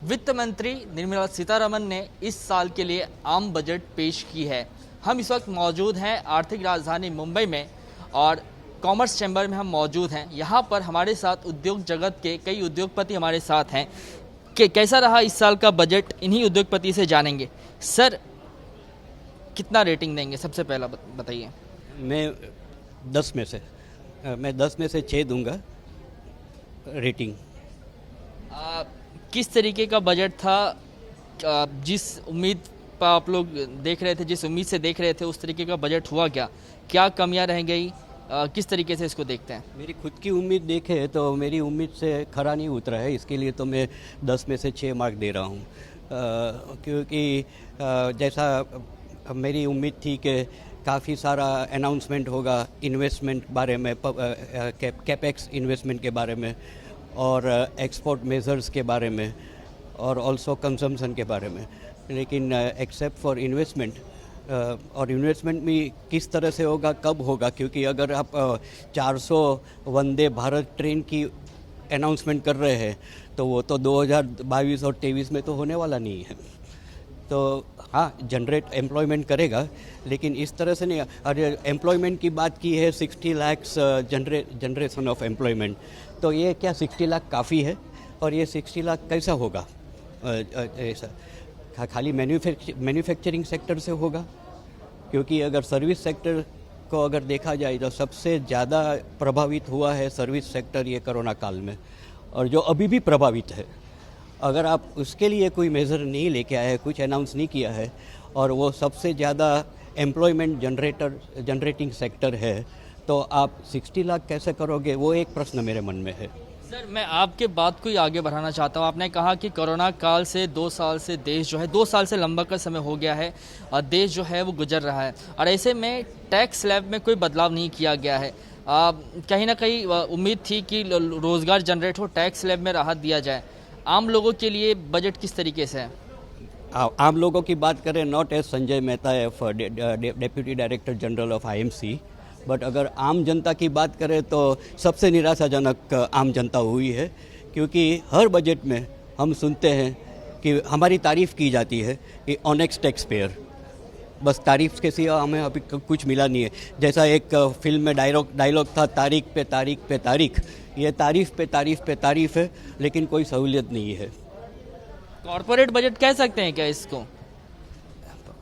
वित्त मंत्री निर्मला सीतारमण ने इस साल के लिए आम बजट पेश की है। हम इस वक्त मौजूद हैं आर्थिक राजधानी मुंबई में और कॉमर्स चैम्बर में हम मौजूद हैं। यहाँ पर हमारे साथ उद्योग जगत के कई उद्योगपति हमारे साथ हैं कि कैसा रहा इस साल का बजट, इन्हीं उद्योगपति से जानेंगे। सर, कितना रेटिंग देंगे? सबसे पहला बताइए। मैं 10 में से 6 दूंगा रेटिंग। किस तरीके का बजट था? जिस उम्मीद पर आप लोग देख रहे थे, जिस उम्मीद से देख रहे थे, उस तरीके का बजट हुआ क्या? क्या कमियां रह गई? किस तरीके से इसको देखते हैं? मेरी खुद की उम्मीद देखे तो मेरी उम्मीद से खरा नहीं उतरा है, इसके लिए तो मैं 10 में से 6 मार्क दे रहा हूँ। क्योंकि जैसा मेरी उम्मीद थी कि काफ़ी सारा अनाउंसमेंट होगा इन्वेस्टमेंट बारे में, कैपेक्स इन्वेस्टमेंट के बारे में और एक्सपोर्ट मेजर्स के बारे में और ऑल्सो कंजम्पशन के बारे में, लेकिन एक्सेप्ट फॉर इन्वेस्टमेंट और इन्वेस्टमेंट भी किस तरह से होगा, कब होगा, क्योंकि अगर आप 400 वंदे भारत ट्रेन की अनाउंसमेंट कर रहे हैं तो वो तो 2022 और 23 में तो होने वाला नहीं है। तो हाँ, जनरेट एम्प्लॉयमेंट करेगा, लेकिन इस तरह से नहीं। अरे एम्प्लॉयमेंट की बात की है, 60 लाख जनरेशन ऑफ एम्प्लॉयमेंट, तो ये क्या 60 लाख काफ़ी है? और ये 60 लाख कैसा होगा? ऐसा खाली मैन्युफैक्चरिंग सेक्टर से होगा? क्योंकि अगर सर्विस सेक्टर को अगर देखा जाए तो सबसे ज़्यादा प्रभावित हुआ है सर्विस सेक्टर ये कोरोना काल में, और जो अभी भी प्रभावित है। अगर आप उसके लिए कोई मेज़र नहीं लेके आए, कुछ अनाउंस नहीं किया है, और वो सबसे ज़्यादा एम्प्लॉयमेंट जनरेटिंग सेक्टर है, तो आप 60 लाख कैसे करोगे? वो एक प्रश्न मेरे मन में है। सर, मैं आपके बात को ही आगे बढ़ाना चाहता हूँ। आपने कहा कि कोरोना काल से 2 साल से देश जो है 2 साल से लंबा का समय हो गया है और देश जो है वो गुजर रहा है, और ऐसे में टैक्स स्लैब में कोई बदलाव नहीं किया गया है। कहीं ना कहीं उम्मीद थी कि रोज़गार जनरेट हो, टैक्स स्लैब में राहत दिया जाए। आम लोगों के लिए बजट किस तरीके से है? आम लोगों की बात करें, not as Sanjay Mehta deputy director general of IMC, but अगर आम जनता की बात करें तो सबसे निराशाजनक आम जनता हुई है। क्योंकि हर बजट में हम सुनते हैं कि हमारी तारीफ़ की जाती है कि ऑनेस्ट टैक्स पेयर, बस तारीफ के सिवा हमें अभी कुछ मिला नहीं है। जैसा एक फिल्म में डायलॉग था, तारीख पे तारीख पे तारीख, ये तारीफ पे तारीफ पे तारीफ है, लेकिन कोई सहूलियत नहीं है। कॉर्पोरेट बजट कह सकते हैं क्या इसको?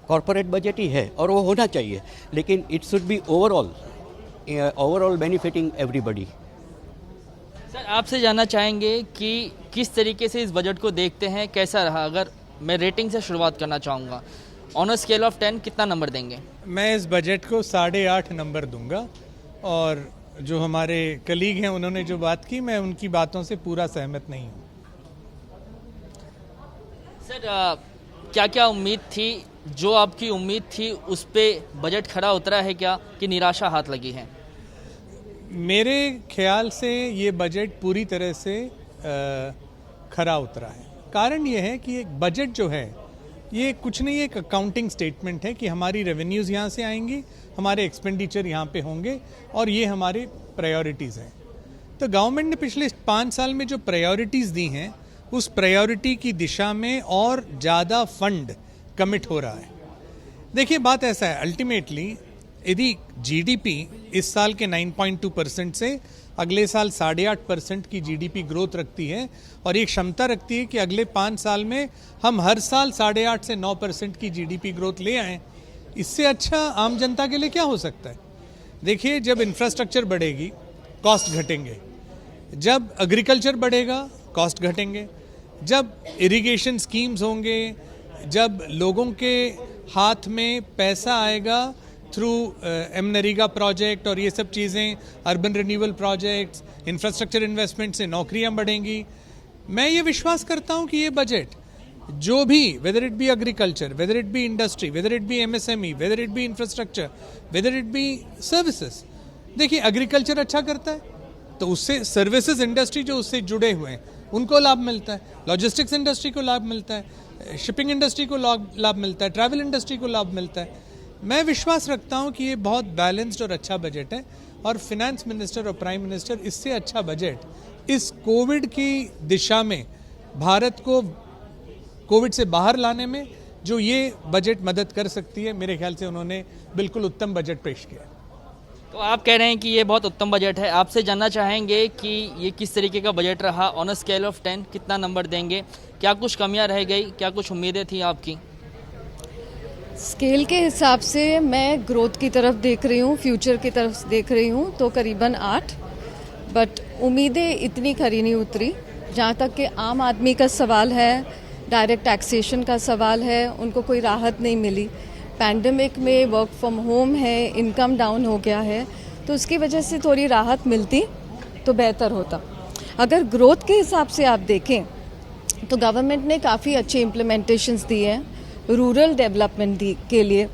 कॉर्पोरेट बजट ही है और वो होना चाहिए, लेकिन it should be overall benefiting everybody. Sir, आपसे जानना चाहेंगे कि किस तरीके से इस बजट को देखते हैं, कैसा रहा? अगर मैं रेटिंग से शुरुआत करना चाहूँगा, ऑन अ स्केल ऑफ 10 कितना नंबर देंगे? मैं इस बजट को 8.5 नंबर दूंगा, और जो हमारे कलीग हैं उन्होंने जो बात की, मैं उनकी बातों से पूरा सहमत नहीं हूँ। सर, क्या क्या उम्मीद थी? जो आपकी उम्मीद थी उस पे बजट खरा उतरा है क्या, कि निराशा हाथ लगी है? मेरे ख्याल से ये बजट पूरी तरह से खरा उतरा है। कारण ये है कि एक बजट जो है ये कुछ नहीं, एक अकाउंटिंग स्टेटमेंट है कि हमारी रेवेन्यूज़ यहाँ से आएंगी, हमारे एक्सपेंडिचर यहाँ पे होंगे, और ये हमारी प्रायोरिटीज़ हैं। तो गवर्नमेंट ने पिछले 5 साल में जो प्रायोरिटीज़ दी हैं, उस प्रायोरिटी की दिशा में और ज़्यादा फंड कमिट हो रहा है। देखिए, बात ऐसा है, अल्टीमेटली यदि GDP इस साल के 9.2% से अगले साल 8.5% की GDP ग्रोथ रखती है, और ये क्षमता रखती है कि अगले 5 साल में हम हर साल 8.5 से 9% की GDP ग्रोथ ले आएँ, इससे अच्छा आम जनता के लिए क्या हो सकता है? देखिए, जब इंफ्रास्ट्रक्चर बढ़ेगी, कॉस्ट घटेंगे। जब एग्रीकल्चर बढ़ेगा, कॉस्ट घटेंगे। जब इरिगेशन स्कीम्स होंगे, जब लोगों के हाथ में पैसा आएगा थ्रू MNREGA प्रोजेक्ट और ये सब चीज़ें, urban renewal projects, infrastructure investment से नौकरियां बढ़ेंगी। मैं ये विश्वास करता हूँ कि ये बजट जो भी, whether it be agriculture, whether it be industry, whether it be MSME, whether it be infrastructure, whether it be services. देखिए, एग्रीकल्चर अच्छा करता है तो उससे सर्विसेज इंडस्ट्री जो उससे जुड़े हुए हैं उनको लाभ मिलता है, लॉजिस्टिक्स इंडस्ट्री को लाभ मिलता है, शिपिंग इंडस्ट्री को लाभ मिलता है, ट्रैवल इंडस्ट्री को लाभ मिलता है। मैं विश्वास रखता हूं कि ये बहुत बैलेंस्ड और अच्छा बजट है, और फिनेंस मिनिस्टर और प्राइम मिनिस्टर इससे अच्छा बजट इस कोविड की दिशा में भारत को कोविड से बाहर लाने में जो ये बजट मदद कर सकती है, मेरे ख्याल से उन्होंने बिल्कुल उत्तम बजट पेश किया है। तो आप कह रहे हैं कि ये बहुत उत्तम बजट है। आपसे जानना चाहेंगे कि ये किस तरीके का बजट रहा, ऑन अ स्केल ऑफ 10 कितना नंबर देंगे? क्या कुछ कमियां रह गई, क्या कुछ उम्मीदें थी आपकी? स्केल के हिसाब से मैं ग्रोथ की तरफ देख रही हूँ, फ्यूचर की तरफ देख रही हूँ, तो करीबन 8। बट उम्मीदें इतनी खरी नहीं उतरी। जहाँ तक कि आम आदमी का सवाल है, डायरेक्ट टैक्सेशन का सवाल है, उनको कोई राहत नहीं मिली। पैंडेमिक में वर्क फ्रॉम होम है, इनकम डाउन हो गया है, तो उसकी वजह से थोड़ी राहत मिलती तो बेहतर होता। अगर ग्रोथ के हिसाब से आप देखें तो गवर्नमेंट ने काफ़ी अच्छे इम्प्लीमेंटेशंस दिए हैं, रूरल डेवलपमेंट के लिए,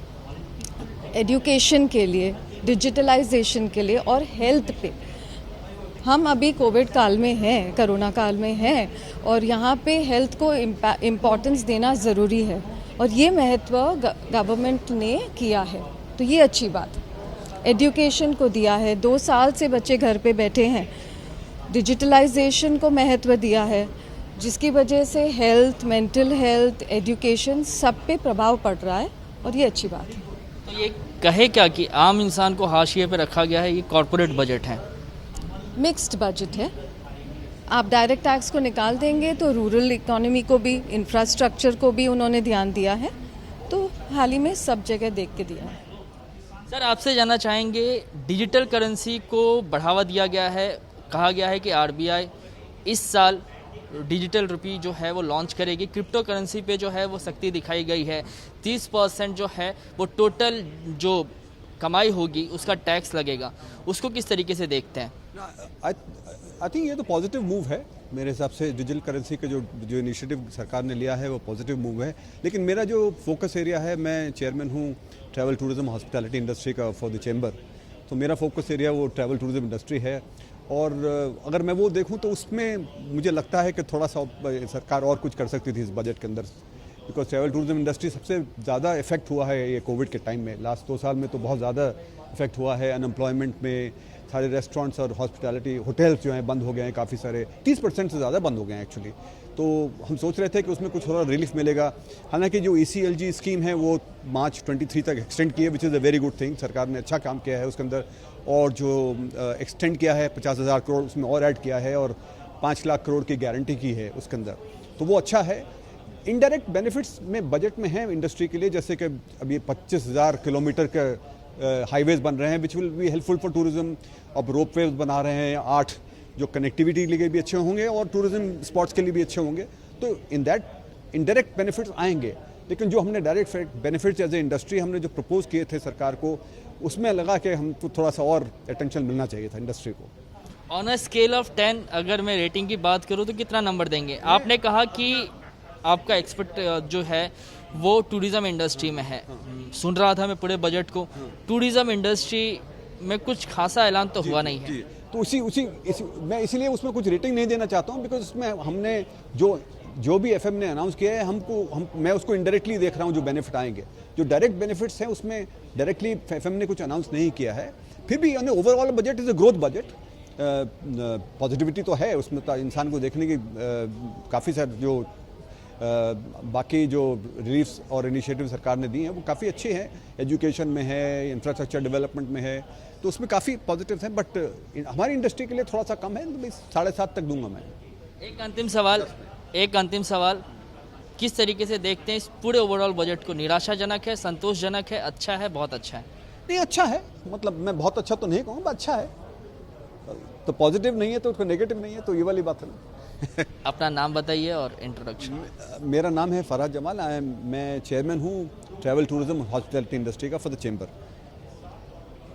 एजुकेशन के लिए, डिजिटलाइजेशन के लिए और हेल्थ पे। हम अभी कोविड काल में हैं, कोरोना काल में हैं, और यहाँ पे हेल्थ को इम्पोर्टेंस देना ज़रूरी है, और ये महत्व गवर्नमेंट ने किया है, तो ये अच्छी बात है। एजुकेशन को दिया है, 2 साल से बच्चे घर पे बैठे हैं, डिजिटलाइजेशन को महत्व दिया है, जिसकी वजह से हेल्थ, मेंटल हेल्थ, एजुकेशन सब पे प्रभाव पड़ रहा है, और ये अच्छी बात है। तो ये कहे क्या कि आम इंसान को हाशिए पे रखा गया है, ये कॉरपोरेट बजट है? मिक्स्ड बजट है। आप डायरेक्ट टैक्स को निकाल देंगे तो रूरल इकोनॉमी को भी, इंफ्रास्ट्रक्चर को भी उन्होंने ध्यान दिया है, तो हाल ही में सब जगह देख के दिया है। सर, आपसे जानना चाहेंगे, डिजिटल करेंसी को बढ़ावा दिया गया है, कहा गया है कि आरबीआई इस साल डिजिटल रुपी जो है वो लॉन्च करेगी। क्रिप्टो करेंसी पे जो है वो सख्ती दिखाई गई है, 30% जो है वो टोटल जो कमाई होगी उसका टैक्स लगेगा। उसको किस तरीके से देखते हैं? आई थिंक ये तो पॉजिटिव मूव है मेरे हिसाब से। डिजिटल करेंसी का जो इनिशिएटिव सरकार ने लिया है वो पॉजिटिव मूव है, लेकिन मेरा जो फोकस एरिया है, मैं चेयरमैन हूँ ट्रैवल टूरिज्म हॉस्पिटैलिटी इंडस्ट्री का फॉर द चैम्बर, तो मेरा फोकस एरिया वो ट्रैवल टूरिज्म इंडस्ट्री है। और अगर मैं वो देखूं तो उसमें मुझे लगता है कि थोड़ा सा सरकार और कुछ कर सकती थी इस बजट के अंदर, बिकॉज ट्रैवल टूरिज्म इंडस्ट्री सबसे ज़्यादा इफेक्ट हुआ है ये कोविड के टाइम में। लास्ट 2 साल में तो बहुत ज़्यादा इफेक्ट हुआ है अनएम्प्लॉयमेंट में। सारे रेस्टोरेंट्स और हॉस्पिटैलिटी होटल्स जो हैं बंद हो गए हैं, काफ़ी सारे 30% से ज़्यादा बंद हो गए हैं एक्चुअली। तो हम सोच रहे थे कि उसमें कुछ थोड़ा रिलीफ मिलेगा। हालांकि जो ECLG स्कीम है वो मार्च 23 तक एक्सटेंड की है, which is a very good thing. सरकार ने अच्छा काम किया है उसके अंदर, और जो एक्सटेंड किया है 50,000 करोड़ उसमें और ऐड किया है, और 5 लाख करोड़ की गारंटी की है उसके अंदर, तो वो अच्छा है। इनडायरेक्ट बेनिफिट्स में बजट में है इंडस्ट्री के लिए, जैसे कि अभी 25,000 किलोमीटर के हाईवेज बन रहे हैं which will be helpful for tourism. अब रोपवेज बना रहे हैं 8, जो कनेक्टिविटी के लिए भी अच्छे होंगे और टूरिज्म स्पॉट्स के लिए भी अच्छे होंगे। तो इन दैट इनडायरेक्ट बेनिफिट्स आएंगे, लेकिन जो हमने direct benefits as a industry हमने जो प्रपोज किए थे सरकार को, उसमें लगा कि हमको थोड़ा सा और अटेंशन मिलना चाहिए था इंडस्ट्री को। ऑन अ स्केल ऑफ 10 अगर मैं रेटिंग की बात करूँ तो कितना नंबर देंगे? आपने कहा कि आपका एक्सपर्ट जो है वो टूरिज्म इंडस्ट्री में है। सुन रहा था मैं पूरे बजट को, टूरिज्म इंडस्ट्री में कुछ खासा ऐलान तो हुआ नहीं है। तो मैं इसीलिए उसमें कुछ रेटिंग नहीं देना चाहता हूँ, बिकॉज उसमें हमने जो भी FM ने अनाउंस किया है, मैं उसको इनडायरेक्टली देख रहा हूँ जो बेनिफिट आएंगे। जो डायरेक्ट बेनिफिट्स हैं उसमें डायरेक्टली FM ने कुछ अनाउंस नहीं किया है। फिर भी overall budget is a growth budget. Positivity तो है उसमें, तो इंसान को देखने की काफ़ी सारे जो बाकी जो रिलीफ्स और इनिशिएटिव सरकार ने दी हैं वो काफ़ी अच्छे हैं। एजुकेशन में है, इंफ्रास्ट्रक्चर डेवलपमेंट में है, तो उसमें काफ़ी पॉजिटिव हैं। बट हमारी इंडस्ट्री के लिए थोड़ा सा कम है, तो 7.5 तक दूंगा मैं। एक अंतिम सवाल, किस तरीके से देखते हैं इस पूरे ओवरऑल बजट को? निराशाजनक है, संतोषजनक है, अच्छा है, बहुत अच्छा है? नहीं, अच्छा है, मतलब मैं बहुत अच्छा तो नहीं कहूँगा, अच्छा है। तो पॉजिटिव नहीं है तो नेगेटिव नहीं है, तो ये वाली बात है ना। अपना नाम बताइए और इंट्रोडक्शन। मेरा नाम है फरहाद जमाल, मैं चेयरमैन हूँ ट्रैवल टूरिज्म हॉस्पिटैलिटी इंडस्ट्री का फॉर द चैम्बर।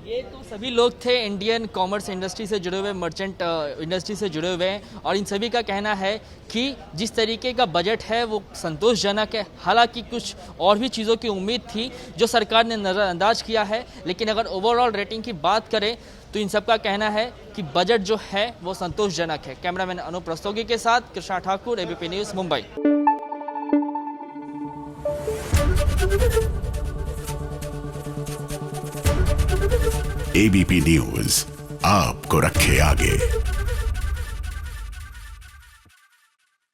ये तो सभी लोग थे इंडियन कॉमर्स इंडस्ट्री से जुड़े हुए, मर्चेंट इंडस्ट्री से जुड़े हुए हैं, और इन सभी का कहना है कि जिस तरीके का बजट है वो संतोषजनक है। हालांकि कुछ और भी चीज़ों की उम्मीद थी जो सरकार ने नज़रअंदाज किया है, लेकिन अगर ओवरऑल रेटिंग की बात करें तो इन सब का कहना है कि बजट जो है वो संतोषजनक है। कैमरामैन अनुप रस्तोगी के साथ Krishna Thakur, ABP news, Mumbai. ABP news आपको रखे आगे।